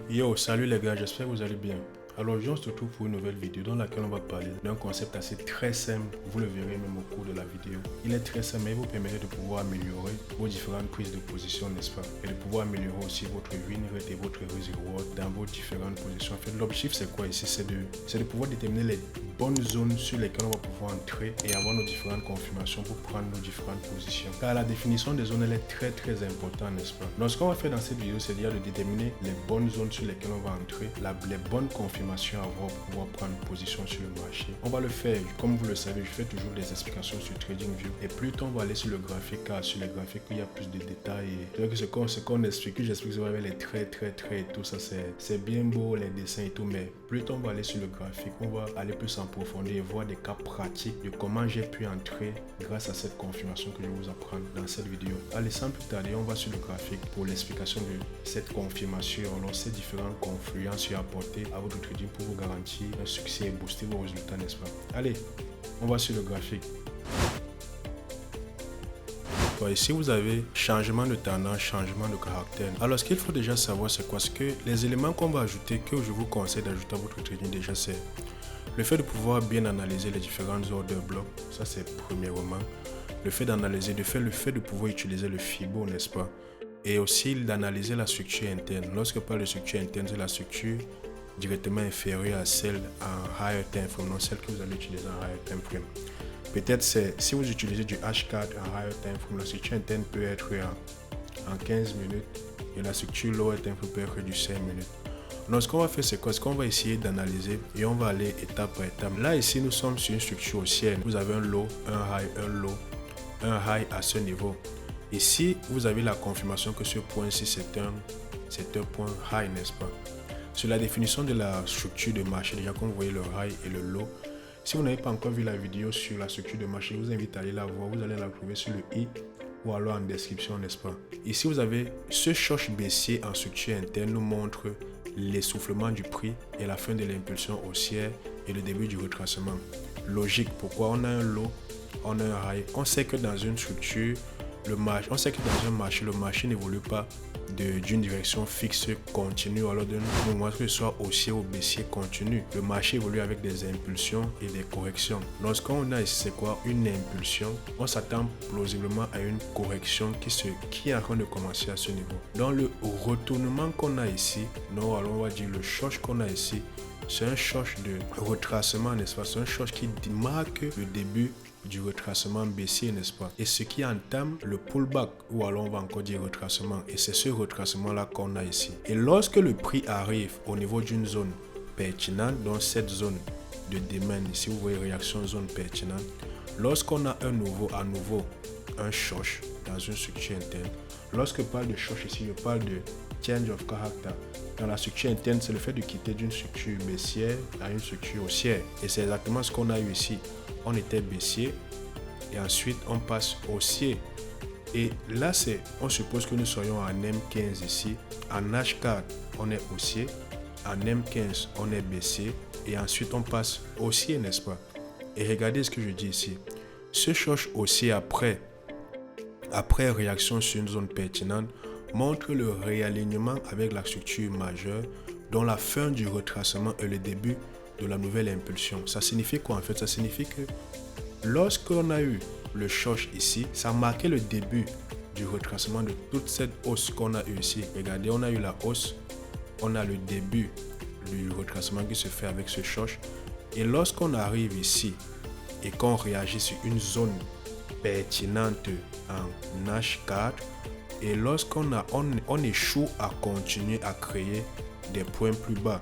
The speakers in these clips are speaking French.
Yo, salut les gars, j'espère que vous allez bien. Alors aujourd'hui on se retrouve pour une nouvelle vidéo dans laquelle on va parler d'un concept assez très simple, vous le verrez même au cours de la vidéo. Il est très simple mais il vous permettra de pouvoir améliorer vos différentes prises de position, n'est-ce pas? Et de pouvoir améliorer aussi votre win rate et votre raise reward dans vos différentes positions. En fait, l'objectif c'est quoi ici? C'est de pouvoir déterminer les bonnes zones sur lesquelles on va pouvoir entrer et avoir nos différentes confirmations pour prendre nos différentes positions. Car la définition des zones elle est très importante, n'est-ce pas? Donc ce qu'on va faire dans cette vidéo, c'est de déterminer les bonnes zones sur lesquelles on va entrer, les bonnes confirmations à avoir pour pouvoir prendre position sur le marché. On va le faire, comme vous le savez, je fais toujours des explications sur TradingView et plus tôt on va aller sur le graphique, car sur les graphiques il y a plus de détails. Et ce qu'on explique, j'explique ça avec les traits et tout ça, c'est bien beau les dessins et tout, mais plus tôt on va aller sur le graphique, on va aller plus en profondeur et voir des cas pratiques de comment j'ai pu entrer grâce à cette confirmation que je vais vous apprendre dans cette vidéo. Allez, sans plus tarder, on va sur le graphique pour l'explication de cette confirmation, on ces différentes confluences à apporter à votre trading pour vous garantir un succès et booster vos résultats, n'est-ce pas? Allez, on va sur le graphique. Ici, vous avez changement de tendance, changement de caractère. Alors, ce qu'il faut déjà savoir, c'est quoi? C'est que les éléments qu'on va ajouter, que je vous conseille d'ajouter à votre trading déjà, c'est le fait de pouvoir bien analyser les différentes ordres de blocs. Ça, c'est premièrement. Le fait d'analyser, le fait de pouvoir utiliser le FIBO, n'est-ce pas? Et aussi d'analyser la structure interne. Lorsque parle de structure interne, c'est la structure directement inférieure à celle en higher time frame, non celle que vous allez utiliser en higher time frame. Peut-être si vous utilisez du H4 en higher time frame, la structure interne peut être en 15 minutes et la structure lower time frame peut être du 5 minutes. Donc ce qu'on va faire, c'est quoi? Ce qu'on va essayer d'analyser et on va aller étape par étape. Là ici nous sommes sur une structure haussière. Vous avez un low, un high, un low, un high à ce niveau. Ici vous avez la confirmation que ce point-ci c'est un point high, n'est-ce pas? Sur la définition de la structure de marché, déjà comme vous voyez le high et le low, si vous n'avez pas encore vu la vidéo sur la structure de marché, je vous invite à aller la voir. Vous allez la trouver sur le i ou alors en description, n'est-ce pas? Ici, vous avez ce choc baissier en structure interne nous montre l'essoufflement du prix et la fin de l'impulsion haussière et le début du retracement. Logique, pourquoi on a un low, on a un high? On sait que dans une structure, le marché n'évolue pas d'une direction fixe continue, alors d'un moment que ce soit haussier ou baissier continu. Le marché évolue avec des impulsions et des corrections. Donc ce qu'on a ici, c'est quoi? Une impulsion. On s'attend plausiblement à une correction qui est en train de commencer à ce niveau. Dans le retournement qu'on a ici, alors on va dire le choc qu'on a ici, c'est un choc de retracement, n'est-ce pas? C'est un choc qui marque le début du retracement baissier, n'est-ce pas? Et ce qui entame le pullback, ou alors on va encore dire retracement. Et c'est ce retracement-là qu'on a ici. Et lorsque le prix arrive au niveau d'une zone pertinente, dans cette zone de demande, ici vous voyez réaction zone pertinente, lorsqu'on a à nouveau un choc dans une structure interne, lorsque je parle de choc ici, je parle de change of character. Dans la structure interne, c'est le fait de quitter d'une structure baissière à une structure haussière. Et c'est exactement ce qu'on a eu ici. On était baissier et ensuite on passe haussier. Et là, on suppose que nous soyons en M15 ici. En H4, on est haussier. En M15, on est baissier. Et ensuite, on passe haussier, n'est-ce pas? Et regardez ce que je dis ici. Ce choc haussier après réaction sur une zone pertinente montre le réalignement avec la structure majeure dont la fin du retracement est le début de la nouvelle impulsion. Ça signifie quoi en fait? Ça signifie que lorsqu'on a eu le choc ici, ça marquait le début du retracement de toute cette hausse qu'on a eu ici. Regardez, on a eu la hausse, on a le début du retracement qui se fait avec ce choc. Et lorsqu'on arrive ici et qu'on réagit sur une zone pertinente en H4, et lorsqu'on échoue à continuer à créer des points plus bas.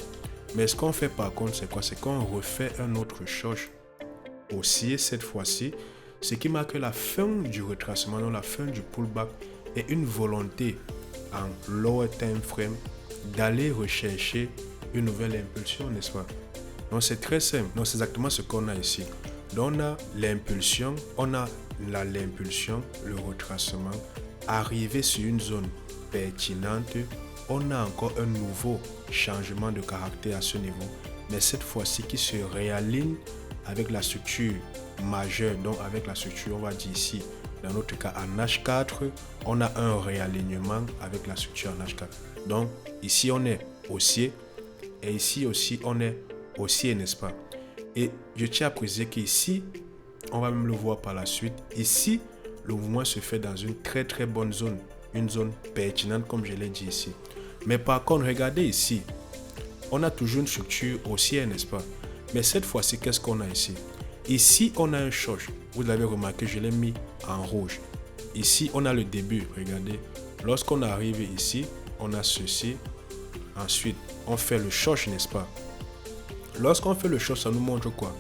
Mais ce qu'on fait par contre, c'est quoi? C'est qu'on refait un autre choc haussier cette fois-ci, ce qui marque la fin du retracement, donc la fin du pullback et une volonté en lower time frame d'aller rechercher une nouvelle impulsion, n'est-ce pas? Donc c'est très simple. Donc c'est exactement ce qu'on a ici. Donc on a l'impulsion, le retracement, arriver sur une zone pertinente, on a encore un nouveau changement de caractère à ce niveau, mais cette fois-ci qui se réaligne avec la structure majeure, donc avec la structure, on va dire ici, dans notre cas en H4, on a un réalignement avec la structure en H4. Donc ici on est haussier. Et ici aussi, on est haussier, n'est-ce pas? Et je tiens à préciser qu'ici, on va même le voir par la suite. Ici, le mouvement se fait dans une très très bonne zone. Une zone pertinente, comme je l'ai dit ici. Mais par contre, regardez ici. On a toujours une structure haussière, n'est-ce pas? Mais cette fois-ci, qu'est-ce qu'on a ici? Ici, on a un short. Vous l'avez remarqué, je l'ai mis en rouge. Ici, on a le début. Regardez. Lorsqu'on arrive ici, on a ceci. Ensuite, on fait le short, n'est-ce pas? Lorsqu'on fait le short, ça nous montre quoi?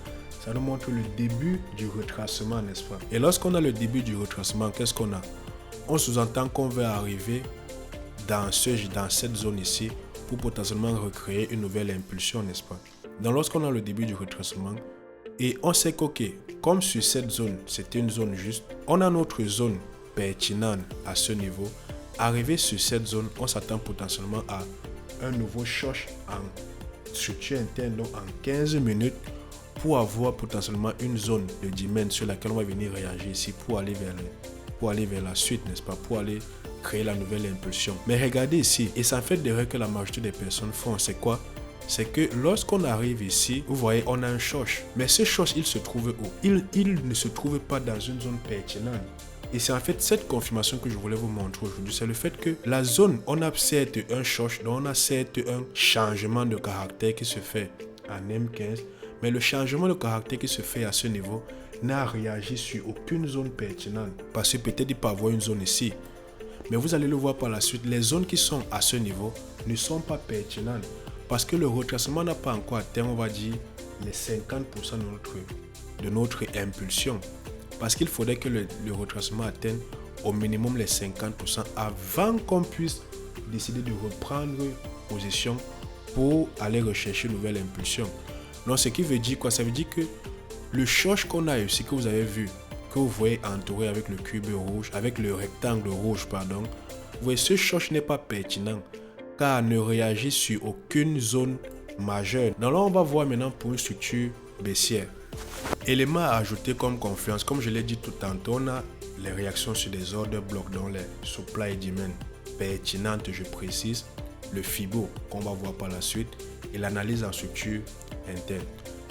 Ça nous montre le début du retracement, n'est-ce pas? Et lorsqu'on a le début du retracement, qu'est-ce qu'on a? On sous-entend qu'on va arriver dans cette zone ici pour potentiellement recréer une nouvelle impulsion, n'est-ce pas? Donc lorsqu'on a le début du retracement, et on sait qu'ok, comme sur cette zone, c'était une zone juste, on a notre zone pertinente à ce niveau. Arrivé sur cette zone, on s'attend potentiellement à un nouveau short en structure interne, donc en 15 minutes, pour avoir potentiellement une zone de demand sur laquelle on va venir réagir ici pour aller vers la suite, n'est-ce pas? Pour aller créer la nouvelle impulsion. Mais regardez ici, et ça fait d'erreur que la majorité des personnes font, c'est quoi? C'est que lorsqu'on arrive ici, vous voyez, on a un short. Mais ce short, il se trouve où? Il ne se trouve pas dans une zone pertinente. Et c'est en fait cette confirmation que je voulais vous montrer aujourd'hui. C'est le fait que la zone, on a certes un short, donc on a certes un changement de caractère qui se fait en M15. Mais le changement de caractère qui se fait à ce niveau n'a réagi sur aucune zone pertinente. Parce que peut-être il peut y avoir une zone ici. Mais vous allez le voir par la suite, les zones qui sont à ce niveau ne sont pas pertinentes. Parce que le retracement n'a pas encore atteint, on va dire, les 50% de notre impulsion. Parce qu'il faudrait que le retracement atteigne au minimum les 50% avant qu'on puisse décider de reprendre position pour aller rechercher une nouvelle impulsion. Donc, ce qui veut dire quoi? Ça veut dire que le short qu'on a ici, que vous avez vu, que vous voyez entouré avec le cube rouge, avec le rectangle rouge, pardon, vous voyez, ce short n'est pas pertinent car ne réagit sur aucune zone majeure. Donc là, on va voir maintenant pour une structure baissière. Élément à ajouter comme confiance, comme je l'ai dit tout tantôt, on a les réactions sur des ordres blocs dans les supply et demand pertinentes, je précise, le FIBO qu'on va voir par la suite et l'analyse en structure interne.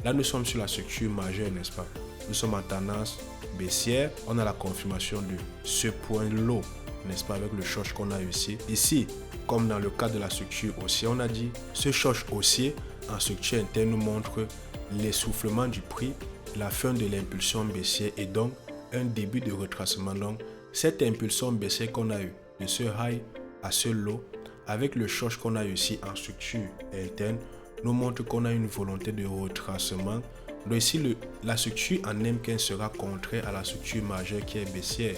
Là, nous sommes sur la structure majeure, n'est-ce pas? Nous sommes en tendance baissière. On a la confirmation de ce point low, n'est-ce pas, avec le short qu'on a ici. Ici, comme dans le cas de la structure haussière, on a dit ce short haussier en structure interne nous montre l'essoufflement du prix, la fin de l'impulsion baissière et donc un début de retracement. Donc, cette impulsion baissière qu'on a eu de ce high à ce low, avec le short qu'on a ici en structure interne, nous montre qu'on a une volonté de retracement. Donc ici, la structure en M15 sera contraire à la structure majeure qui est baissière.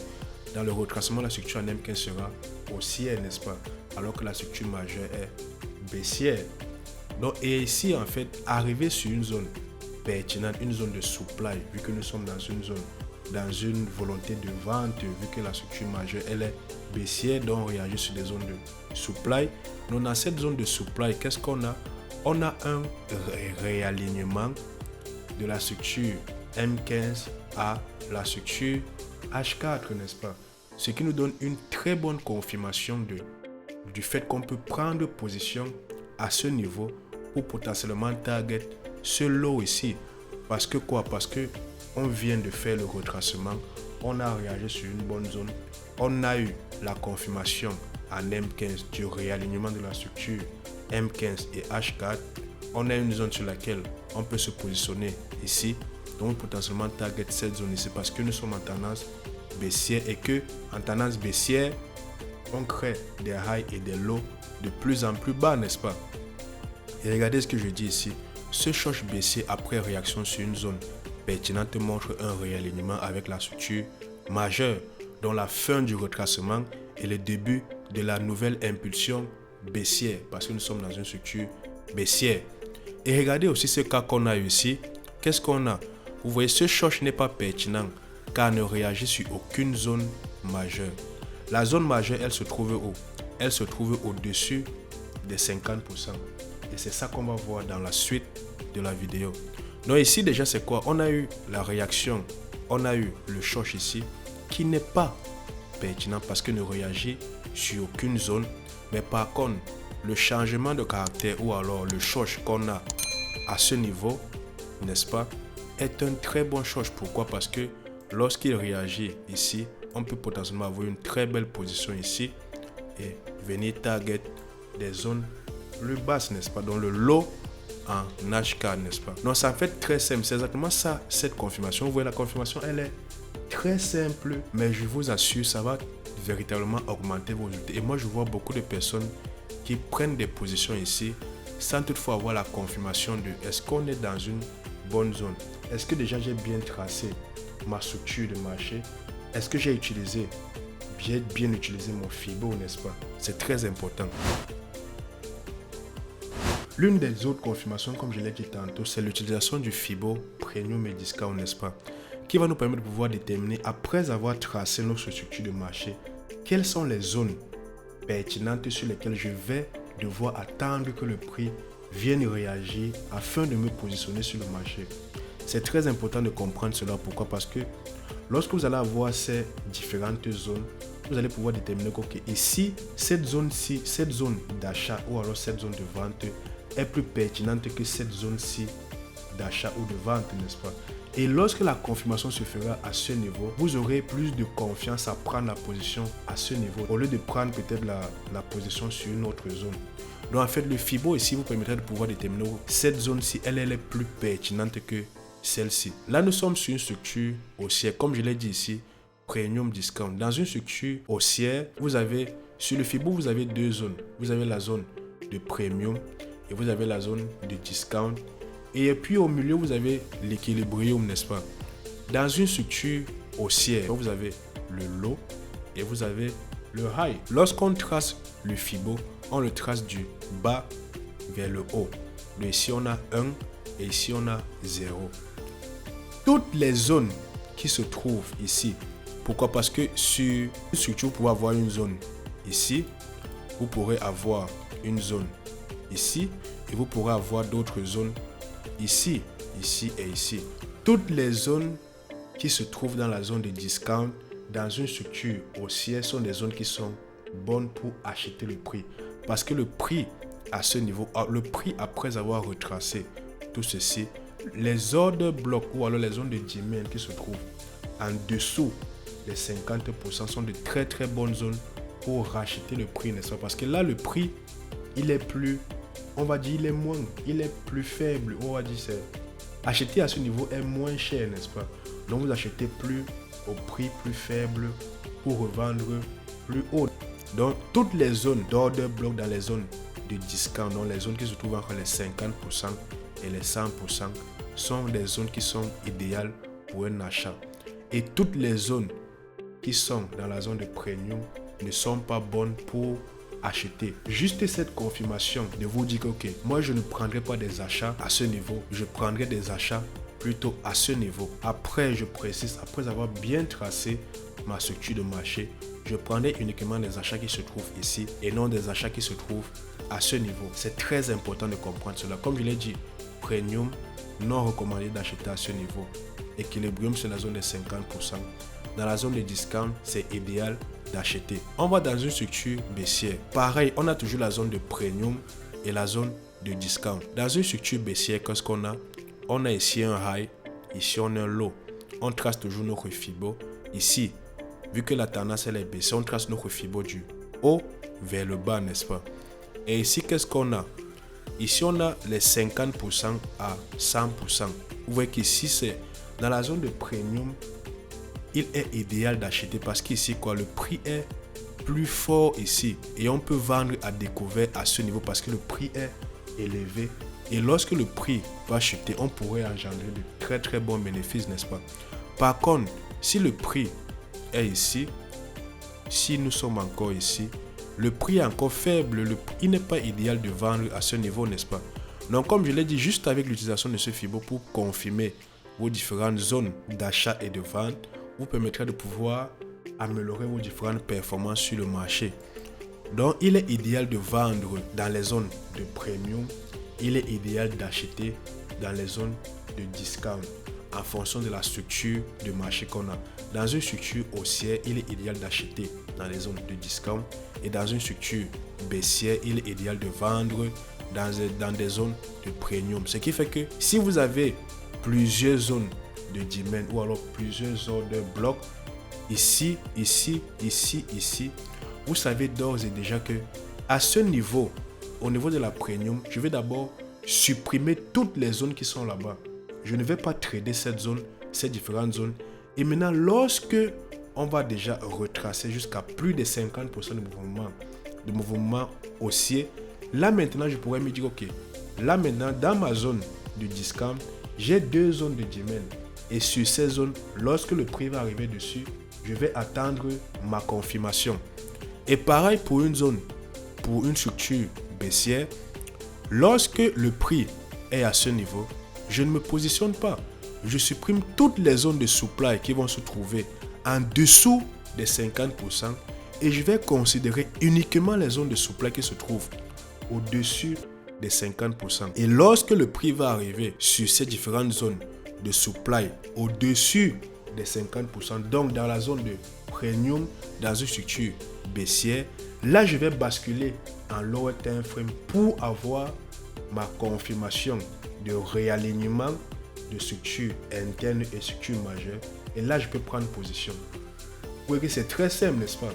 Dans le retracement, la structure en M15 sera haussière, n'est-ce pas? Alors que la structure majeure est baissière. Donc, et ici, en fait, arriver sur une zone pertinente, une zone de supply, vu que nous sommes dans une volonté de vente, vu que la structure majeure, elle est baissière, donc on réagit sur des zones de supply. Donc, dans cette zone de supply, qu'est-ce qu'on a? On a un réalignement de la structure M15 à la structure H4, n'est-ce pas? Ce qui nous donne une très bonne confirmation du fait qu'on peut prendre position à ce niveau pour potentiellement target ce low ici. Parce que quoi? Parce que on vient de faire le retracement, on a réagi sur une bonne zone, on a eu la confirmation en M15 du réalignement de la structure M15 et H4, on a une zone sur laquelle on peut se positionner ici, donc potentiellement target cette zone ici parce que nous sommes en tendance baissière et que en tendance baissière, on crée des highs et des lows de plus en plus bas, n'est-ce pas? Et regardez ce que je dis ici, ce short baissier après réaction sur une zone pertinente montre un réalignement avec la structure majeure, dont la fin du retracement et le début de la nouvelle impulsion baissière parce que nous sommes dans une structure baissière. Et regardez aussi ce cas qu'on a ici. Qu'est-ce qu'on a? Vous voyez, ce short n'est pas pertinent car ne réagit sur aucune zone majeure. La zone majeure, elle se trouve où? Elle se trouve au-dessus des 50%. Et c'est ça qu'on va voir dans la suite de la vidéo. Donc ici déjà c'est quoi? On a eu la réaction, on a eu le short ici qui n'est pas pertinent parce qu'il ne réagit sur aucune zone. Mais par contre, le changement de caractère ou alors le choc qu'on a à ce niveau, n'est-ce pas, est un très bon choc. Pourquoi? Parce que lorsqu'il réagit ici, on peut potentiellement avoir une très belle position ici et venir target des zones plus basses, n'est-ce pas, dans le low en HK, n'est-ce pas. Donc ça fait très simple, c'est exactement ça, cette confirmation. Vous voyez, la confirmation, elle est très simple, mais je vous assure, ça va véritablement augmenter vos résultats. Et moi, je vois beaucoup de personnes qui prennent des positions ici sans toutefois avoir la confirmation de est-ce qu'on est dans une bonne zone, est-ce que déjà j'ai bien tracé ma structure de marché, est-ce que j'ai bien utilisé mon FIBO, n'est-ce pas. C'est très important. L'une des autres confirmations, comme je l'ai dit tantôt, c'est l'utilisation du FIBO Premium et Discount, n'est-ce pas, qui va nous permettre de pouvoir déterminer, après avoir tracé notre structure de marché, quelles sont les zones pertinentes sur lesquelles je vais devoir attendre que le prix vienne réagir afin de me positionner sur le marché. C'est très important de comprendre cela. Pourquoi? Parce que lorsque vous allez avoir ces différentes zones, vous allez pouvoir déterminer que ici, cette zone-ci, cette zone d'achat ou alors cette zone de vente est plus pertinente que cette zone-ci d'achat ou de vente, n'est-ce pas? Et lorsque la confirmation se fera à ce niveau, vous aurez plus de confiance à prendre la position à ce niveau au lieu de prendre peut-être la position sur une autre zone. Donc en fait, le FIBO ici vous permettra de pouvoir déterminer cette zone-ci, elle est plus pertinente que celle-ci. Là, nous sommes sur une structure haussière, comme je l'ai dit ici, Premium Discount. Dans une structure haussière, vous avez, sur le FIBO, vous avez deux zones. Vous avez la zone de Premium et vous avez la zone de Discount. Et puis au milieu, vous avez l'équilibrium, n'est-ce pas? Dans une structure haussière, vous avez le low et vous avez le high. Lorsqu'on trace le FIBO, on le trace du bas vers le haut. Donc ici, on a 1 et ici, on a 0. Toutes les zones qui se trouvent ici, pourquoi? Parce que sur une structure, vous pouvez avoir une zone ici, vous pourrez avoir une zone ici et vous pourrez avoir d'autres zones ici, ici et ici. Toutes les zones qui se trouvent dans la zone de discount dans une structure haussière sont des zones qui sont bonnes pour acheter le prix. Parce que le prix à ce niveau, le prix après avoir retracé tout ceci, les ordres blocs ou alors les zones de demand qui se trouvent en dessous des 50% sont de très très bonnes zones pour racheter le prix, n'est-ce pas? Parce que là, le prix, il est plus, on va dire, il est plus faible. On va dire, c'est acheter à ce niveau est moins cher, n'est-ce pas? Donc vous achetez plus au prix plus faible pour revendre plus haut. Donc toutes les zones d'order bloc dans les zones de discount, donc les zones qui se trouvent entre les 50% et les 100%, sont des zones qui sont idéales pour un achat. Et toutes les zones qui sont dans la zone de premium ne sont pas bonnes pour acheter. Juste cette confirmation de vous dire que ok, moi je ne prendrai pas des achats à ce niveau, je prendrai des achats plutôt à ce niveau. Après, je précise, après avoir bien tracé ma structure de marché, je prendrai uniquement des achats qui se trouvent ici et non des achats qui se trouvent à ce niveau. C'est très important de comprendre cela. Comme je l'ai dit, premium, non recommandé d'acheter à ce niveau. Equilibrium, c'est la zone des 50%. Dans la zone de discount, c'est idéal d'acheter. On va dans une structure baissière. Pareil, on a toujours la zone de premium et la zone de discount. Dans une structure baissière, qu'est-ce qu'on a? On a ici un high, ici on a un low. On trace toujours notre FIBO. Ici, vu que la tendance elle est baissière, on trace notre FIBO du haut vers le bas, n'est-ce pas? Et ici, qu'est-ce qu'on a? Ici, on a les 50% à 100%. Vous voyez qu'ici, c'est dans la zone de premium, il est idéal d'acheter parce qu'ici, le prix est plus fort ici. Et on peut vendre à découvert à ce niveau parce que le prix est élevé. Et lorsque le prix va chuter, on pourrait engendrer de très très bons bénéfices, n'est-ce pas? Par contre, si le prix est ici, si nous sommes encore ici, le prix est encore faible, il n'est pas idéal de vendre à ce niveau, n'est-ce pas? Donc comme je l'ai dit, juste avec l'utilisation de ce FIBO pour confirmer vos différentes zones d'achat et de vente, vous permettra de pouvoir améliorer vos différentes performances sur le marché. Donc il est idéal de vendre dans les zones de premium, il est idéal d'acheter dans les zones de discount en fonction de la structure de marché qu'on a. Dans une structure haussière, il est idéal d'acheter dans les zones de discount. Et dans une structure baissière, il est idéal de vendre dans des zones de premium. Ce qui fait que si vous avez plusieurs zones de demand ou alors plusieurs zones de blocs, ici, vous savez d'ores et déjà que à ce niveau, au niveau de la premium, je vais d'abord supprimer toutes les zones qui sont là-bas. Je ne vais pas trader cette zone, ces différentes zones. Et maintenant, lorsque on va déjà retracer jusqu'à plus de 50% de mouvement haussier, là maintenant, je pourrais me dire, ok, là maintenant, dans ma zone de discount, j'ai deux zones de demand. Et sur ces zones, lorsque le prix va arriver dessus, je vais attendre ma confirmation. Et pareil pour une zone, pour une structure baissière, lorsque le prix est à ce niveau, je ne me positionne pas. Je supprime toutes les zones de supply qui vont se trouver en dessous des 50% et je vais considérer uniquement les zones de supply qui se trouvent au-dessus des 50%. Et lorsque le prix va arriver sur ces différentes zones de supply au-dessus des 50%, donc dans la zone de premium, dans une structure baissière, là je vais basculer en lower time frame pour avoir ma confirmation de réalignement de structure interne et structure majeure. Et là, je peux prendre position. Vous voyez que c'est très simple, n'est-ce pas?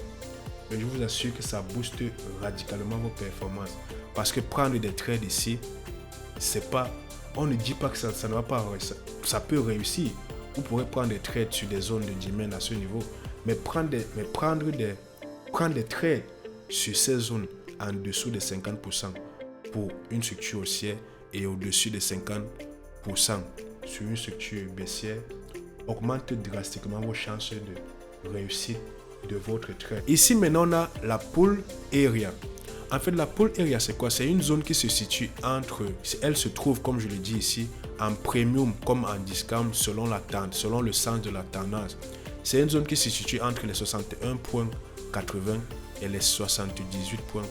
Mais je vous assure que ça booste radicalement vos performances. Parce que prendre des trades ici, c'est pas... On ne dit pas que ça ne va pas... Ça peut réussir. Vous pourrez prendre des trades sur des zones de demand à ce niveau. Mais prendre des trades sur ces zones en dessous de 50% pour une structure haussière et au-dessus de 50% sur une structure baissière augmente drastiquement vos chances de réussite de votre trade. Ici maintenant on a la pull area. En fait la pull area c'est quoi? C'est une zone qui se situe entre, elle se trouve comme je le dis ici en premium comme en discount selon la tendance, selon le sens de la tendance. C'est une zone qui se situe entre les 61.80 et les 78.60.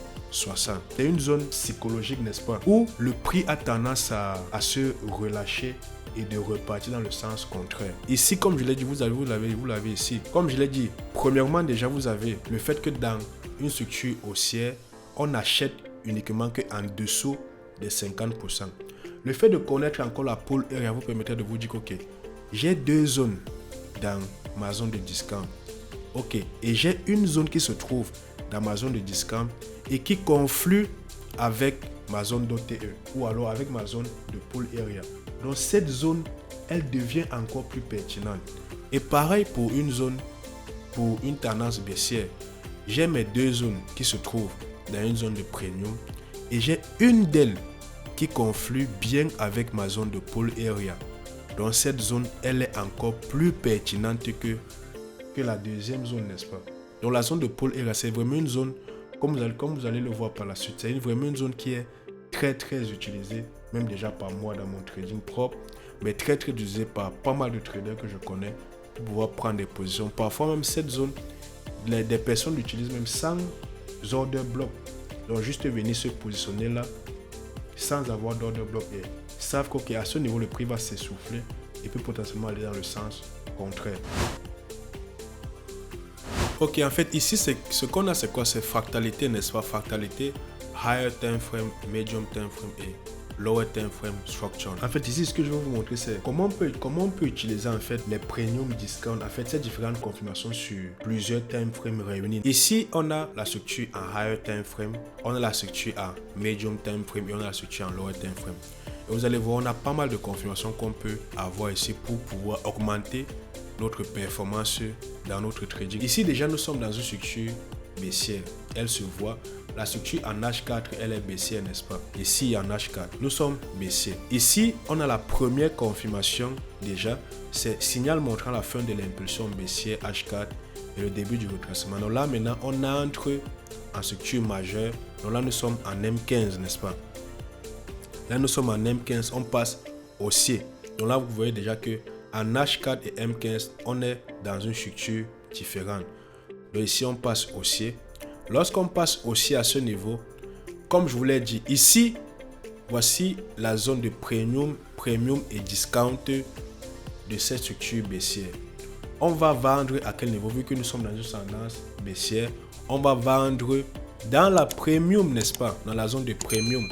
C'est une zone psychologique, n'est-ce pas, où le prix a tendance à se relâcher et de repartir dans le sens contraire. Ici, comme je l'ai dit, vous l'avez ici. Comme je l'ai dit, premièrement, déjà, vous avez le fait que dans une structure haussière, on achète uniquement qu'en dessous des 50%. Le fait de connaître encore la pull area vous permettra de vous dire, ok, j'ai deux zones dans ma zone de discount. Ok, et j'ai une zone qui se trouve dans ma zone de discount et qui conflue avec ma zone d'OTE ou alors avec ma zone de pull area. Donc cette zone, elle devient encore plus pertinente. Et pareil pour une zone, pour une tendance baissière. J'ai mes deux zones qui se trouvent dans une zone de premium et j'ai une d'elles qui conflue bien avec ma zone de pull area. Donc cette zone, elle est encore plus pertinente que la deuxième zone, n'est-ce pas? Donc la zone de pull area, c'est vraiment une zone, comme vous allez le voir par la suite, c'est vraiment une zone qui est très très utilisée, même déjà par moi dans mon trading propre, mais très très utilisée par pas mal de traders que je connais pour pouvoir prendre des positions. Parfois même cette zone, des personnes l'utilisent même sans order block. Donc juste venir se positionner là sans avoir d'order block et savent qu'à ce niveau le prix va s'essouffler et peut potentiellement aller dans le sens contraire. Ok, en fait ici ce qu'on a c'est quoi? C'est fractalité, n'est-ce pas? Fractalité, higher time frame, medium time frame et lower time frame structure. En fait ici ce que je vais vous montrer c'est comment on peut utiliser en fait les premium discount, en fait ces différentes confirmations sur plusieurs time frames réunis. Ici on a la structure en higher time frame, on a la structure en medium time frame et on a la structure en lower time frame. Et vous allez voir on a pas mal de confirmations qu'on peut avoir ici pour pouvoir augmenter notre performance dans notre trading. Ici déjà nous sommes dans une structure baissière, elle se voit. La structure en H4 elle est baissière, n'est-ce pas? Ici en H4 nous sommes baissiers. Ici on a la première confirmation déjà, c'est signal montrant la fin de l'impulsion baissière H4 et le début du retracement. Donc là maintenant on entre en structure majeure. Donc là nous sommes en M15, n'est-ce pas? Là nous sommes en M15, on passe haussier. Donc là vous voyez déjà que en H4 et M15 on est dans une structure différente. Donc ici on passe haussier. Lorsqu'on passe haussier à ce niveau, comme je vous l'ai dit ici, voici la zone de premium et discount de cette structure baissière. on va vendre à quel niveau? Vu que nous sommes dans une tendance baissière, on va vendre dans la premium, n'est-ce pas? Dans la zone de premium.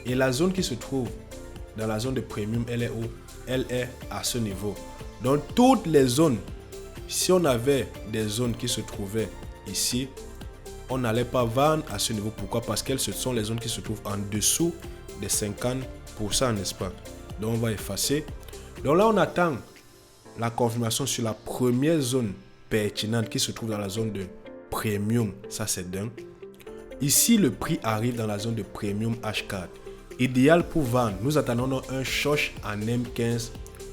Et la zone qui se trouve dans la zone de premium, elle est où? Elle est à ce niveau. Donc toutes les zones, si on avait des zones qui se trouvaient ici, on n'allait pas vendre à ce niveau. Pourquoi? Parce qu'elles ce sont les zones qui se trouvent en dessous des 50%, n'est-ce pas? Donc on va effacer. Donc là on attend la confirmation sur la première zone pertinente qui se trouve dans la zone de premium. Ça c'est d'un. Ici le prix arrive dans la zone de premium H4. Idéal pour vendre. Nous attendons un short en M15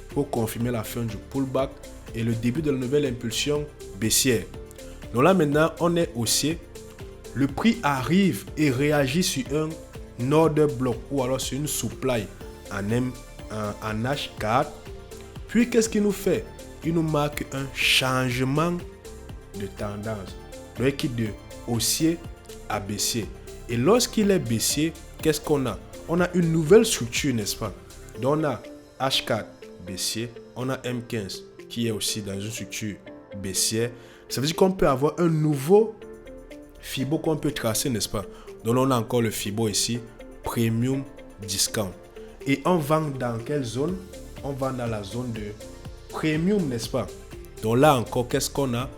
pour confirmer la fin du pullback et le début de la nouvelle impulsion baissière. Donc là maintenant on est haussier. Le prix arrive et réagit sur un order block ou alors sur une supply en H4. Puis qu'est-ce qu'il nous fait? Il nous marque un changement de tendance. Donc il quitte de haussier à baissier. Et lorsqu'il est baissier, qu'est-ce qu'on a? On a une nouvelle structure, n'est-ce pas? Donc on a H4 baissier, on a M15 qui est aussi dans une structure baissière. Ça veut dire qu'on peut avoir un nouveau Fibo qu'on peut tracer, n'est-ce pas? Donc on a encore le Fibo ici, Premium Discount. Et on vend dans quelle zone? On vend dans la zone de Premium, n'est-ce pas? Donc là encore, qu'est-ce qu'on a?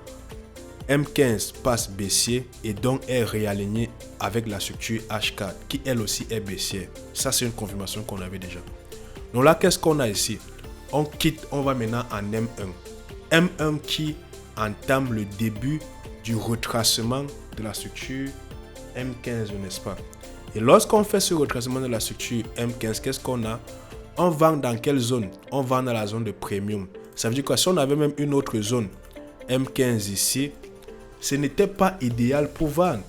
M15 passe baissier et donc est réaligné avec la structure H4 qui elle aussi est baissière. Ça c'est une confirmation qu'on avait déjà. Donc là qu'est-ce qu'on a ici? On quitte, on va maintenant en M1. M1 qui entame le début du retracement de la structure M15, n'est-ce pas? Et lorsqu'on fait ce retracement de la structure M15, qu'est-ce qu'on a? On vend dans quelle zone? On vend dans la zone de premium. Ça veut dire que si on avait même une autre zone M15 ici, ce n'était pas idéal pour vendre.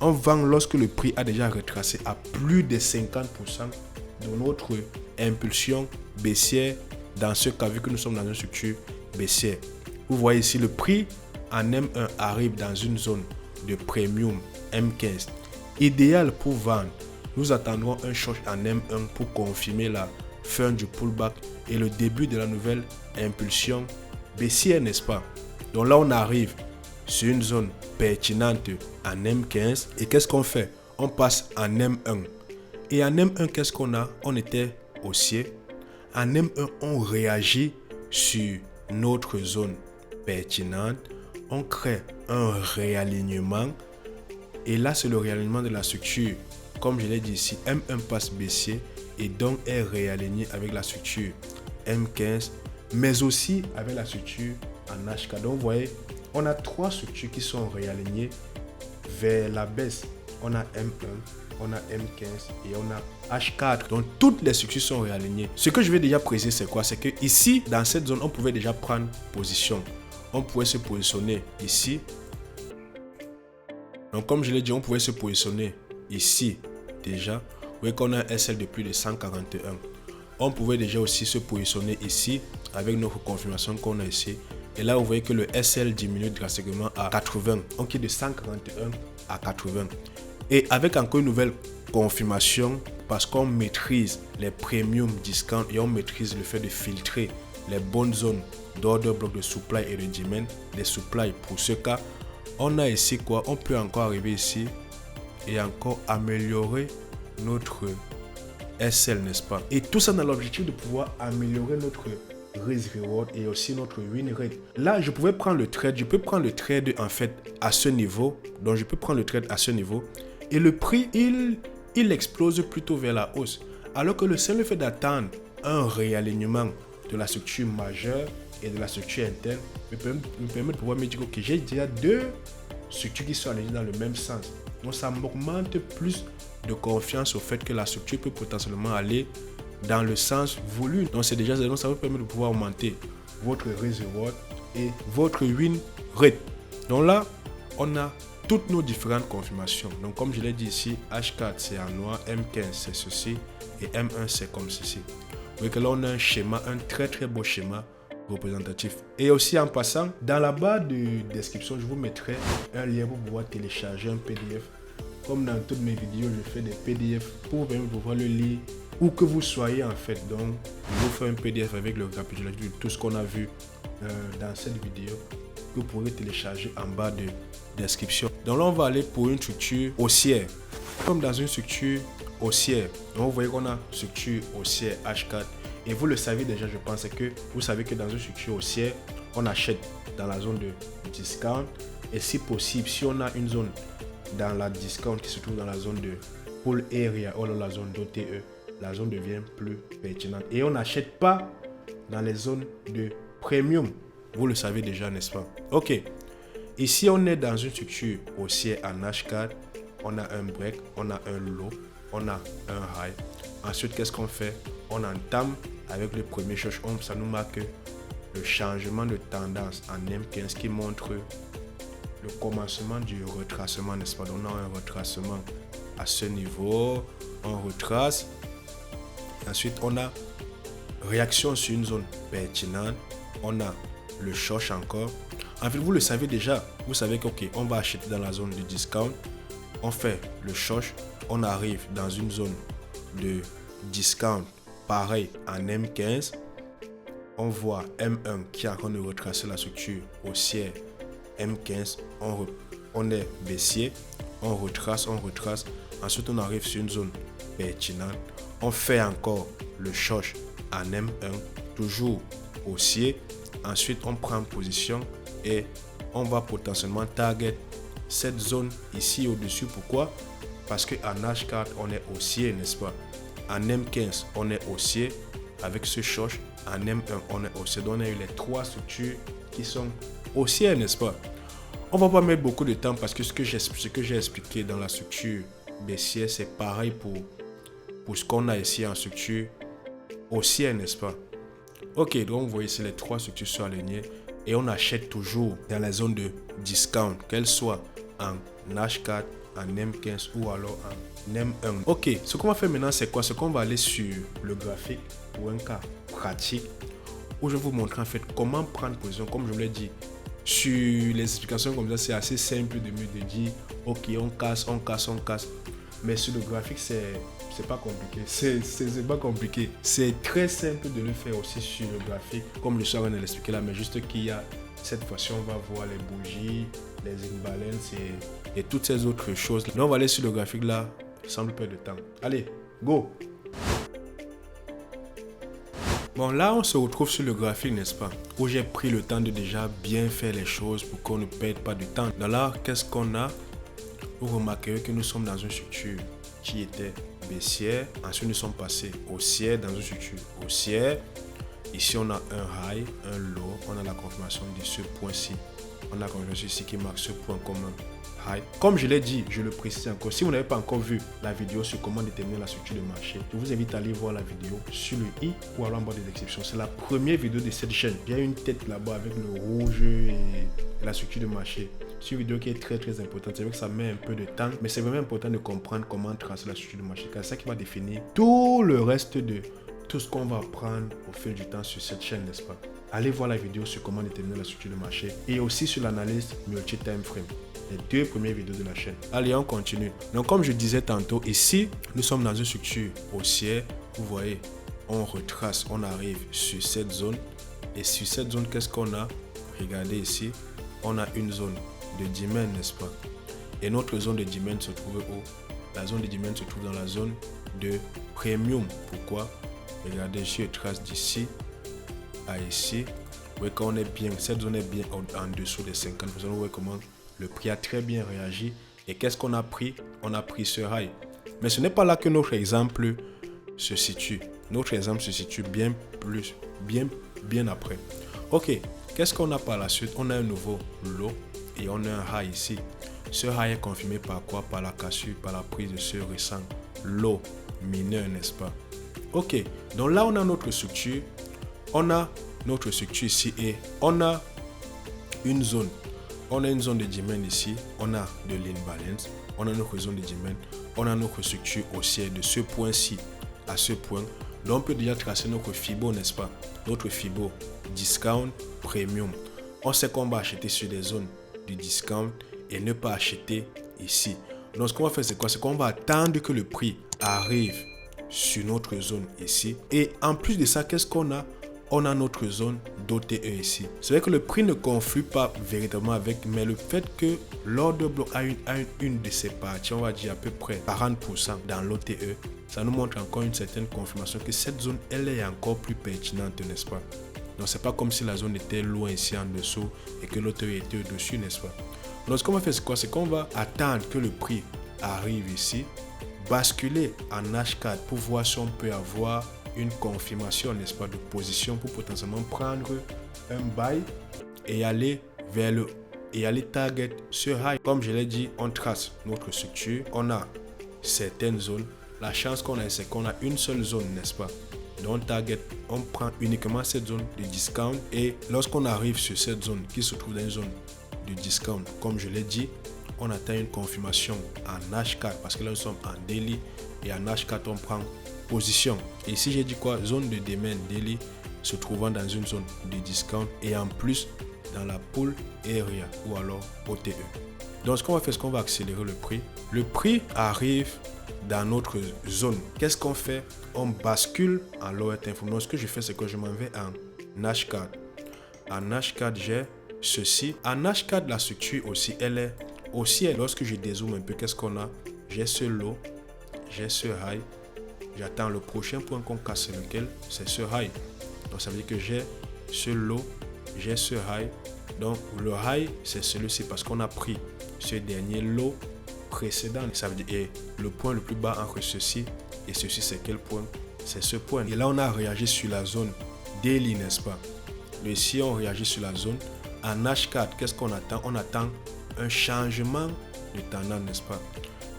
On vend lorsque le prix a déjà retracé à plus de 50% de notre impulsion baissière. Dans ce cas, vu que nous sommes dans une structure baissière. Vous voyez ici, le prix en M1 arrive dans une zone de premium M15. Idéal pour vendre. Nous attendrons un short en M1 pour confirmer la fin du pullback et le début de la nouvelle impulsion baissière, n'est-ce pas? Donc là, on arrive sur une zone pertinente en M15. Et qu'est-ce qu'on fait? On passe en M1. Et en M1, qu'est-ce qu'on a? On était haussier. En M1, on réagit sur notre zone pertinente. On crée un réalignement. Et là, c'est le réalignement de la structure. Comme je l'ai dit ici, M1 passe baissier et donc est réaligné avec la structure M15, mais aussi avec la structure en H4. Donc, vous voyez, on a trois structures qui sont réalignées vers la baisse. On a M1, on a M15 et on a H4. Donc, toutes les structures sont réalignées. Ce que je vais déjà préciser, c'est quoi? C'est que ici, dans cette zone, on pouvait déjà prendre position. On pouvait se positionner ici. Donc, comme je l'ai dit, on pouvait se positionner ici déjà. Vous voyez qu'on a un SL de plus de 141. On pouvait déjà aussi se positionner ici avec notre confirmation qu'on a ici. Et là, vous voyez que le SL diminue drastiquement à 80. On quitte de 141 à 80. Et avec encore une nouvelle confirmation, parce qu'on maîtrise les premium discounts et on maîtrise le fait de filtrer les bonnes zones d'order bloc de supply et de demand, les supply pour ce cas, on a ici quoi? On peut encore arriver ici et encore améliorer notre SL, n'est-ce pas? Et tout ça dans l'objectif de pouvoir améliorer notre risk reward et aussi notre win rate. Là, je pouvais prendre le trade, je peux prendre le trade en fait à ce niveau. Donc, je peux prendre le trade à ce niveau et le prix, il explose plutôt vers la hausse. Alors que le seul fait d'attendre un réalignement de la structure majeure et de la structure interne me permet de pouvoir me dire que j'ai déjà deux structures qui sont alignées dans le même sens. Donc, ça m'augmente plus de confiance au fait que la structure peut potentiellement aller dans le sens voulu. Donc, c'est déjà donc ça vous permet de pouvoir augmenter votre risk reward et votre win rate. Donc là, on a toutes nos différentes confirmations. Donc, comme je l'ai dit ici, H4 c'est en noir, M15 c'est ceci et M1 c'est comme ceci. Vous voyez que là, on a un schéma, un très très beau schéma représentatif. Et aussi en passant, dans la barre de description, je vous mettrai un lien pour pouvoir télécharger un PDF. Comme dans toutes mes vidéos, je fais des PDF pour vous pouvoir le lire où que vous soyez en fait. Donc, je vous fais un PDF avec le récapitulatif de tout ce qu'on a vu dans cette vidéo que vous pourrez télécharger en bas de description. Donc là, on va aller pour une structure haussière. Comme dans une structure haussière, donc vous voyez qu'on a structure haussière H4. Et vous le savez déjà, je pense que vous savez que dans une structure haussière, on achète dans la zone de discount. Et si possible, si on a une zone dans la discount qui se trouve dans la zone de pull area ou dans la zone d'OTE, la zone devient plus pertinente. Et on n'achète pas dans les zones de premium. Vous le savez déjà, n'est-ce pas? Ok. Ici, on est dans une structure haussière en H4. On a un break, on a un low, on a un high. Ensuite, qu'est-ce qu'on fait? On entame avec le premier short. Ça nous marque le changement de tendance en M15 qui montre le commencement du retracement, n'est-ce pas? Donc, on a un retracement à ce niveau. On retrace. Ensuite, on a réaction sur une zone pertinente. On a le short encore. En fait, vous le savez déjà. Vous savez que, on va acheter dans la zone de discount. On fait le short. On arrive dans une zone de discount. Pareil en M15. On voit M1 qui est en train de retracer la structure haussière. M15. On est baissier. On retrace. Ensuite, on arrive sur une zone pertinente. On fait encore le short en M1. Toujours haussier. Ensuite, on prend position et on va potentiellement target cette zone ici au-dessus. Pourquoi? Parce qu'en H4, on est haussier, n'est-ce pas? En M15, on est haussier avec ce short. En M1, on est haussier. Donc, on a eu les trois structures qui sont haussières, n'est-ce pas? On va pas mettre beaucoup de temps parce que ce que j'ai expliqué dans la structure baissière, c'est pareil pour ce qu'on a ici en structure haussière, n'est-ce pas? Ok, donc vous voyez ici les trois structures sont alignées et on achète toujours dans la zone de discount, qu'elle soit en H4, en M15 ou alors en M1. Ok, ce qu'on va faire maintenant, c'est quoi? C'est qu'on va aller sur le graphique pour un cas pratique où je vais vous montrer en fait comment prendre position. Comme je vous l'ai dit, sur les explications comme ça, c'est assez simple de me dire ok, on casse. Mais sur le graphique, c'est pas compliqué. C'est pas compliqué. C'est très simple de le faire aussi sur le graphique, comme je suis en train de l'expliquer là, mais juste qu'il y a cette fois-ci, on va voir les bougies, les imbalances et toutes ces autres choses. Là, on va aller sur le graphique là, sans plus perdre de temps. Allez, go! Bon, là, on se retrouve sur le graphique, n'est-ce pas? Où j'ai pris le temps de déjà bien faire les choses pour qu'on ne perde pas de temps. Donc là, qu'est-ce qu'on a? Vous remarquerez que nous sommes dans une structure qui était baissière. Ensuite, nous sommes passés haussière dans une structure haussière. Ici, on a un high, un low. On a la confirmation de ce point-ci. On a la confirmation ici qui marque ce point comme un high. Comme je l'ai dit, je le précise encore. Si vous n'avez pas encore vu la vidéo sur comment déterminer la structure de marché, je vous invite à aller voir la vidéo sur le i ou alors en bas des descriptions. C'est la première vidéo de cette chaîne. Il y a une tête là-bas avec le rouge et la structure de marché. C'est une vidéo qui est très importante. C'est vrai que ça met un peu de temps, mais c'est vraiment important de comprendre comment tracer la structure de marché. Car c'est ça qui va définir tout le reste de tout ce qu'on va apprendre au fil du temps sur cette chaîne, n'est-ce pas? Allez voir la vidéo sur comment déterminer la structure de marché et aussi sur l'analyse multi-time frame. Les deux premières vidéos de la chaîne. Allez, on continue. Donc, comme je disais tantôt, ici, nous sommes dans une structure haussière. Vous voyez, on retrace, on arrive sur cette zone. Et sur cette zone, qu'est-ce qu'on a? Regardez ici, on a une zone de demand, n'est-ce pas? Et notre zone de demand se trouve où? La zone de demand se trouve dans la zone de premium. Pourquoi? Regardez, je trace d'ici à ici. Vous voyez qu'on est bien, cette zone est bien en dessous des 50%. Vous voyez comment le prix a très bien réagi. Et qu'est-ce qu'on a pris? On a pris ce high. Mais ce n'est pas là que notre exemple se situe. Notre exemple se situe bien après. Ok, qu'est-ce qu'on a par la suite? On a un nouveau low et on a un high ici. Ce high est confirmé par quoi? Par la cassure, par la prise de ce récent low mineur, n'est-ce pas? Ok, donc là on a notre structure. On a notre structure ici et on a une zone. On a une zone de demand ici. On a de l'imbalance. On a notre zone de demand. On a notre structure haussière de ce point-ci à ce point. Là, on peut déjà tracer notre Fibo, n'est-ce pas? Notre Fibo discount premium. On sait qu'on va acheter sur des zones de discount et ne pas acheter ici. Donc, ce qu'on va faire, c'est quoi? C'est qu'on va attendre que le prix arrive sur notre zone ici. Et en plus de ça, qu'est-ce qu'on a? on a notre zone d'OTE ici. C'est vrai que le prix ne conflue pas véritablement avec, mais le fait que l'order block a une de ses parties, on va dire à peu près 40% dans l'OTE, ça nous montre encore une certaine confirmation que cette zone, elle est encore plus pertinente, n'est-ce pas? Donc, c'est pas comme si la zone était loin ici en dessous et que l'OTE était au-dessus, n'est-ce pas? Donc, ce qu'on va faire, c'est quoi? C'est qu'on va attendre que le prix arrive ici, basculer en H4 pour voir si on peut avoir une confirmation, n'est-ce pas, de position pour potentiellement prendre un buy et aller vers le target sur high. Comme je l'ai dit, on trace notre structure, on a certaines zones. La chance qu'on a, c'est qu'on a une seule zone, n'est-ce pas? Donc target, on prend uniquement cette zone de discount et lorsqu'on arrive sur cette zone qui se trouve dans une zone de discount, comme je l'ai dit, on atteint une confirmation en H4 parce que là nous sommes en daily et en H4 on prend position. Et ici j'ai dit quoi? Zone de demand daily se trouvant dans une zone de discount et en plus dans la pull area ou alors OTE. Donc ce qu'on va faire, c'est qu'on va accélérer le prix. Le prix arrive dans notre zone. Qu'est-ce qu'on fait? On bascule en lower time frame. Donc ce que je fais, c'est que je m'en vais en H4. En H4, j'ai ceci. En H4, la structure aussi, elle est haussière. Lorsque je dézoome un peu, qu'est-ce qu'on a? J'ai ce low, j'ai ce high. J'attends le prochain point qu'on casse, lequel? C'est ce high. Donc ça veut dire que j'ai ce low, j'ai ce high. Donc le high, c'est celui-ci parce qu'on a pris ce dernier low précédent. Ça veut dire et le point le plus bas entre ceci et ceci, c'est quel point? C'est ce point. Et là, on a réagi sur la zone daily, n'est-ce pas? Ici, on réagit sur la zone. En H4, qu'est-ce qu'on attend? On attend un changement de tendance, n'est-ce pas?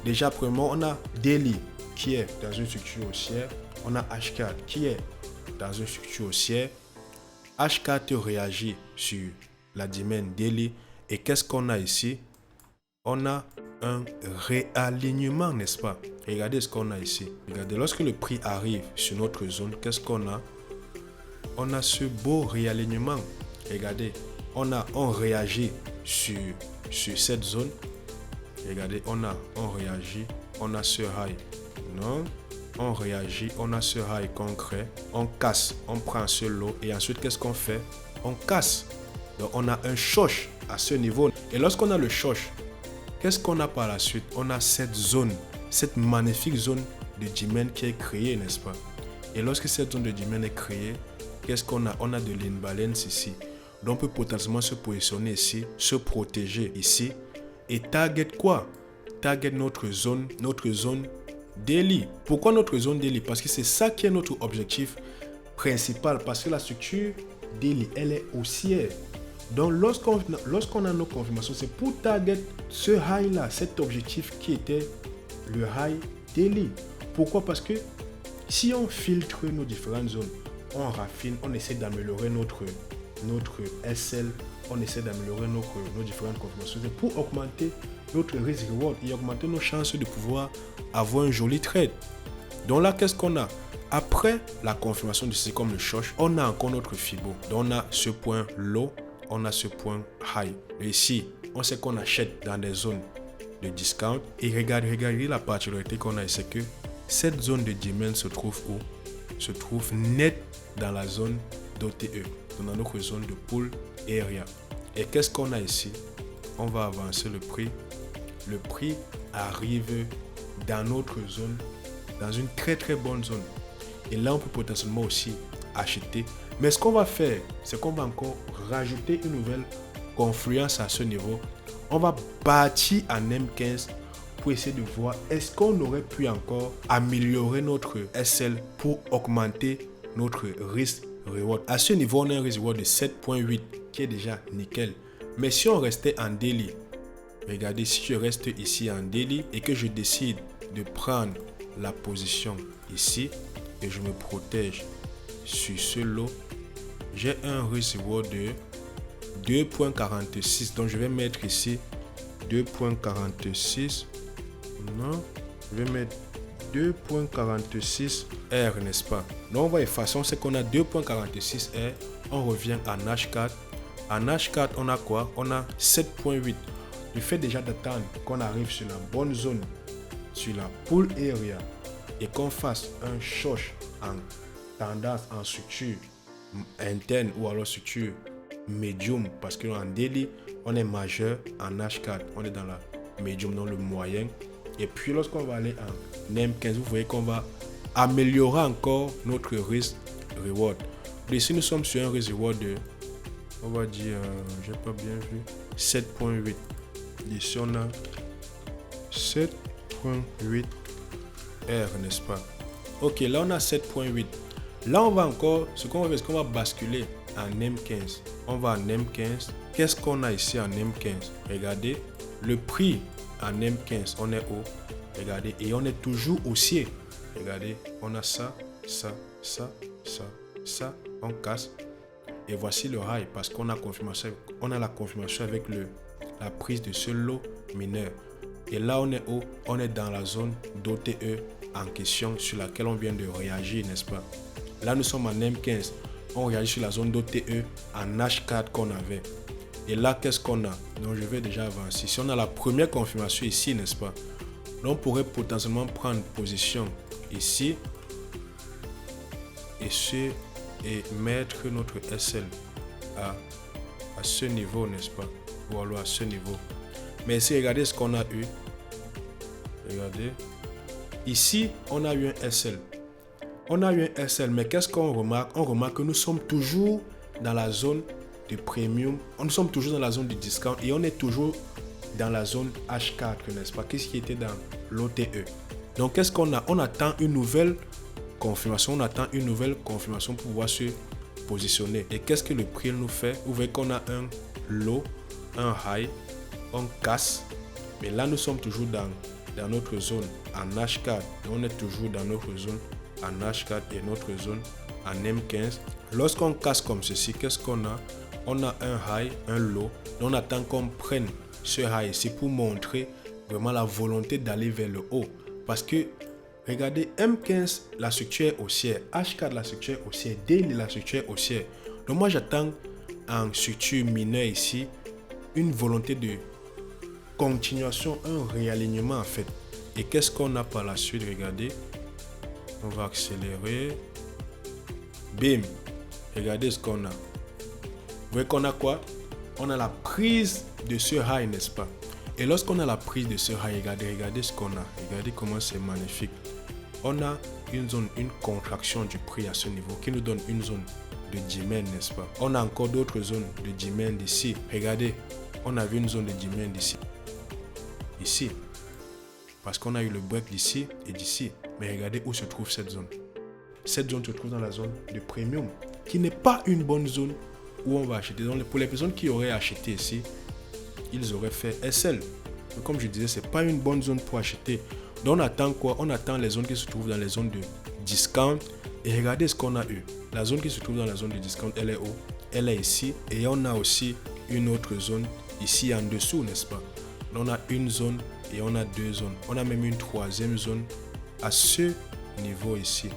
Déjà, premièrement, on a daily qui est dans une structure haussière. On a H4 qui est dans une structure haussière. H4 réagit sur la demand daily. Et qu'est-ce qu'on a ici? On a un réalignement, n'est-ce pas? Regardez ce qu'on a ici. Regardez, lorsque le prix arrive sur notre zone, qu'est-ce qu'on a? On a ce beau réalignement. Regardez, on réagit sur cette zone. Regardez, on réagit, on a ce high. Non, on réagit, on a ce high concret. On casse, on prend ce low et ensuite, qu'est-ce qu'on fait? On casse. Donc, on a un shosh à ce niveau. Et lorsqu'on a le shosh, qu'est-ce qu'on a par la suite? On a cette zone, cette magnifique zone de demand qui est créée, n'est-ce pas? Et lorsque cette zone de demand est créée, qu'est-ce qu'on a? On a de l'imbalance ici. Donc, on peut potentiellement se positionner ici, se protéger ici. Et target quoi? Target notre zone daily. Pourquoi notre zone daily? Parce que c'est ça qui est notre objectif principal. Parce que la structure daily, elle est haussière. Donc, lorsqu'on a nos confirmations, c'est pour target ce high-là, cet objectif qui était le high daily. Pourquoi? Parce que si on filtre nos différentes zones, on raffine, on essaie d'améliorer notre SL, on essaie d'améliorer nos différentes confirmations. C'est pour augmenter notre risk reward et augmenter nos chances de pouvoir avoir un joli trade. Donc là, qu'est-ce qu'on a? Après la confirmation de ceci comme le shosh, on a encore notre Fibo. Donc on a ce point low, on a ce point high. Et ici, on sait qu'on achète dans des zones de discount. Et regardez la particularité qu'on a, c'est que cette zone de demand se trouve où? Se trouve net dans la zone d'OTE, dans notre zone de pull area. Et qu'est-ce qu'on a ici? On va avancer le prix. Le prix arrive dans notre zone, dans une très très bonne zone. Et là, on peut potentiellement aussi acheter. Mais ce qu'on va faire, c'est qu'on va encore rajouter une nouvelle confluence à ce niveau. On va bâtir en M15 pour essayer de voir est-ce qu'on aurait pu encore améliorer notre SL pour augmenter notre risk reward. À ce niveau, on a un risk reward de 7.8 qui est déjà nickel. Mais si on restait en daily, regardez, si je reste ici en daily et que je décide de prendre la position ici et je me protège sur ce lot, j'ai un risk reward de 2.46. Donc je vais mettre ici 2.46. Non, je vais mettre 2.46 R, n'est-ce pas? Donc on va effacer, on sait qu'on a 2.46 R. On revient en H4. En H4, on a quoi? On a 7.8. Le fait déjà d'attendre qu'on arrive sur la bonne zone, sur la pull area, et qu'on fasse un shosh en tendance, en structure interne ou alors structure médium, parce qu'en daily, on est majeur, en H4, on est dans la médium, dans le moyen. Et puis lorsqu'on va aller en M15, vous voyez qu'on va améliorer encore notre risk reward. Ici, nous sommes sur un risk reward de, on va dire, j'ai pas bien vu, 7.8. Ici, on a 7.8 R, n'est-ce pas? Ok, là, on a 7.8. Là, on va encore, ce qu'on va faire, c'est qu'on va basculer en M15. On va en M15. Qu'est-ce qu'on a ici en M15? Regardez, le prix en M15, on est haut. Regardez, et on est toujours haussier. Regardez, on a ça, ça, ça, ça, ça. On casse. Et voici le high parce qu'on a confirmation. On a la confirmation avec la prise de ce lot mineur. Et là, on est haut. On est dans la zone d'OTE en question sur laquelle on vient de réagir, n'est-ce pas? Là, nous sommes en M15. On réagit sur la zone d'OTE en H4 qu'on avait. Et là, qu'est-ce qu'on a? Donc, je vais déjà avancer. Si on a la première confirmation ici, n'est-ce pas? On pourrait potentiellement prendre position ici et mettre notre SL à ce niveau, n'est-ce pas? Ou alors à ce niveau. Mais ici, regardez ce qu'on a eu. Regardez. Ici, on a eu un SL. On a eu un SL, mais qu'est-ce qu'on remarque? On remarque que nous sommes toujours dans la zone de premium. Nous sommes toujours dans la zone de discount et on est toujours dans la zone H4, n'est-ce pas? Qu'est-ce qui était dans l'OTE? Donc, qu'est-ce qu'on a? On attend une nouvelle confirmation. On attend une nouvelle confirmation pour pouvoir se positionner. Et qu'est-ce que le prix nous fait? Vous voyez qu'on a un low, un high, on casse. Mais là, nous sommes toujours dans notre zone en H4. Et on est toujours dans notre zone en H4 et notre zone en M15. Lorsqu'on casse comme ceci, qu'est-ce qu'on a? On a un high, un low. On attend qu'on prenne ce high ici pour montrer vraiment la volonté d'aller vers le haut. Parce que, regardez, M15, la structure est haussière. H4, la structure est haussière. Daily, la structure est haussière. Donc moi, j'attends en structure mineure ici une volonté de continuation, un réalignement en fait. Et qu'est-ce qu'on a par la suite? Regardez. On va accélérer. Bim. Regardez ce qu'on a. Vous voyez qu'on a quoi? On a la prise de ce high, n'est-ce pas? Et lorsqu'on a la prise de ce high, regardez ce qu'on a. Regardez comment c'est magnifique. On a une zone, une contraction du prix à ce niveau qui nous donne une zone de demand, n'est-ce pas? On a encore d'autres zones de demand ici. Regardez, on a vu une zone de demand ici. Ici. Parce qu'on a eu le break d'ici et d'ici. Mais regardez où se trouve cette zone. Cette zone se trouve dans la zone de premium, qui n'est pas une bonne zone où on va acheter. Donc, pour les personnes qui auraient acheté ici, ils auraient fait SL. Mais comme je disais, ce n'est pas une bonne zone pour acheter. Donc on attend quoi? On attend les zones qui se trouvent dans les zones de discount. Et regardez ce qu'on a eu. La zone qui se trouve dans la zone de discount, elle est où? Elle est ici. Et on a aussi une autre zone ici en dessous, n'est-ce pas? Donc on a une zone et on a deux zones. On a même une troisième zone à ce niveau ici.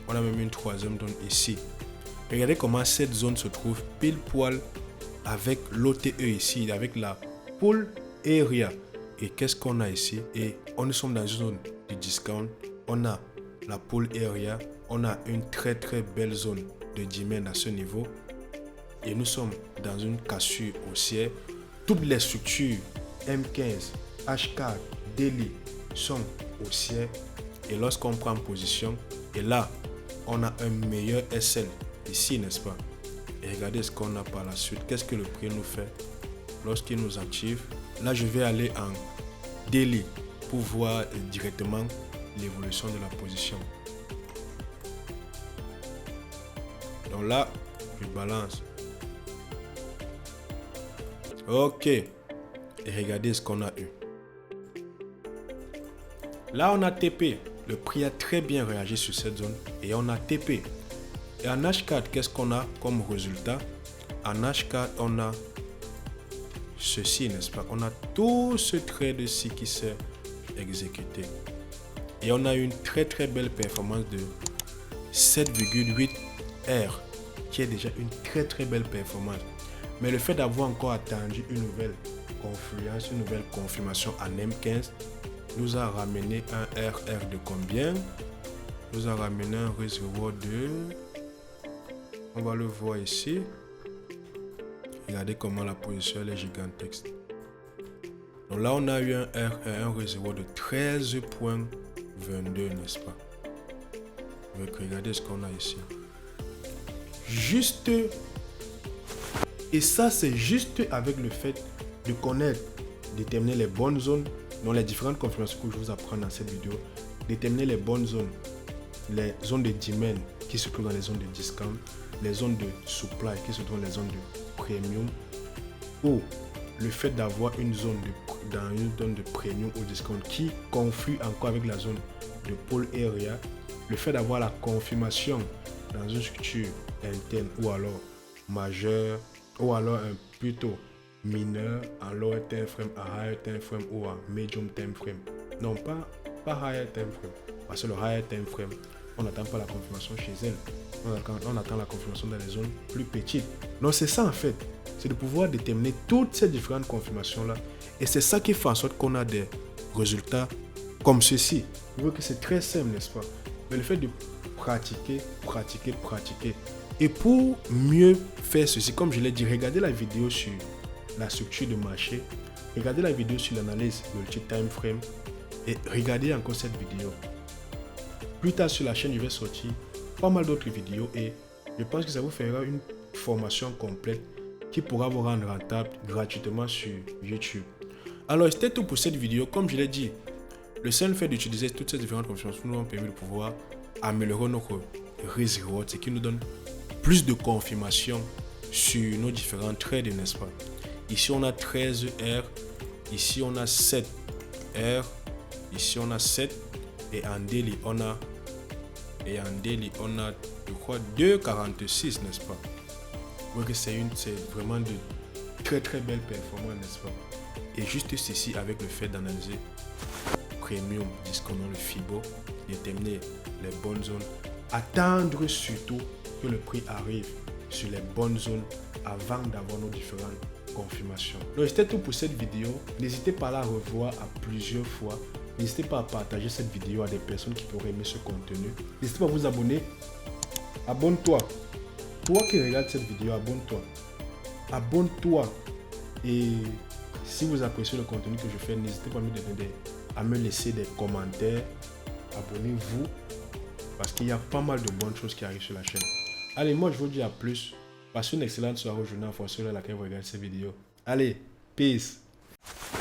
On a même une troisième zone ici. Regardez comment cette zone se trouve pile poil avec l'OTE ici, avec la pull area. Et qu'est-ce qu'on a ici? Et on sommes dans une zone de discount. On a la pull area. On a une très très belle zone de demand à ce niveau. Et nous sommes dans une cassure haussière. Toutes les structures M15, H4, Daily sont haussières. Et lorsqu'on prend position, et là, on a un meilleur SL ici, n'est-ce pas? Et regardez ce qu'on a par la suite. Qu'est-ce que le prix nous fait lorsqu'il nous active? Là, je vais aller en daily pour voir directement l'évolution de la position. Donc là, je balance. Ok. Et regardez ce qu'on a eu. Là, on a TP. Le prix a très bien réagi sur cette zone et on a TP. Et en H4, qu'est-ce qu'on a comme résultat? En H4, on a ceci, n'est-ce pas? On a tout ce trade-ci qui s'est exécuté. Et on a une très très belle performance de 7,8 R, qui est déjà une très très belle performance. Mais le fait d'avoir encore attendu une nouvelle confluence, une nouvelle confirmation en M15, nous a ramené un RR de combien? Nous a ramené un risk reward de On va le voir ici. Regardez comment la position elle est gigantesque. Donc là, on a eu un R1 réservoir de 13.22, n'est-ce pas? Donc, regardez ce qu'on a ici. Juste. Et ça, c'est juste avec le fait de connaître, déterminer les bonnes zones, dans les différentes configurations que je vous apprends dans cette vidéo, déterminer les bonnes zones, les zones de demand qui se trouvent dans les zones de discount, les zones de supply qui se trouvent dans les zones de premium, ou le fait d'avoir une zone dans une zone de premium ou discount qui conflue encore avec la zone de pole area, le fait d'avoir la confirmation dans une structure interne ou alors majeure ou alors plutôt mineur en lower time frame, à higher time frame ou à medium time frame. Non, pas higher time frame, parce que le higher time frame, on n'attend pas la confirmation chez elle. On attend la confirmation dans les zones plus petites. Donc c'est ça en fait, c'est de pouvoir déterminer toutes ces différentes confirmations-là. Et c'est ça qui fait en sorte qu'on a des résultats comme ceci. Vous voyez que c'est très simple, n'est-ce pas? Mais le fait de pratiquer. Et pour mieux faire ceci, comme je l'ai dit, regardez la vidéo sur la structure de marché, regardez la vidéo sur l'analyse multi-time frame et regardez encore cette vidéo. Plus tard sur la chaîne, je vais sortir pas mal d'autres vidéos et je pense que ça vous fera une formation complète qui pourra vous rendre rentable gratuitement sur YouTube. Alors, c'était tout pour cette vidéo. Comme je l'ai dit, le seul fait d'utiliser toutes ces différentes configurations nous a permis de pouvoir améliorer notre risk reward, ce qui nous donne plus de confirmation sur nos différents trades, n'est-ce pas? Ici, on a 13 R, ici, on a 7 R, ici, on a 7 et en daily, on a je crois 2,46, n'est-ce pas? Vous voyez que c'est vraiment de très très belles performances, n'est-ce pas? Et juste ceci avec le fait d'analyser premium, discount, le FIBO, déterminer les bonnes zones, attendre surtout que le prix arrive sur les bonnes zones avant d'avoir nos différentes confirmations. Donc c'était tout pour cette vidéo. N'hésitez pas à la revoir à plusieurs fois. N'hésitez pas à partager cette vidéo à des personnes qui pourraient aimer ce contenu. N'hésitez pas à vous abonner. Abonne-toi. Toi qui regardes cette vidéo, abonne-toi. Abonne-toi. Et si vous appréciez le contenu que je fais, n'hésitez pas à me laisser des commentaires. Abonnez-vous. Parce qu'il y a pas mal de bonnes choses qui arrivent sur la chaîne. Allez, moi je vous dis à plus. Passez une excellente soirée au journal en fonction de laquelle vous regardez cette vidéo. Allez, peace.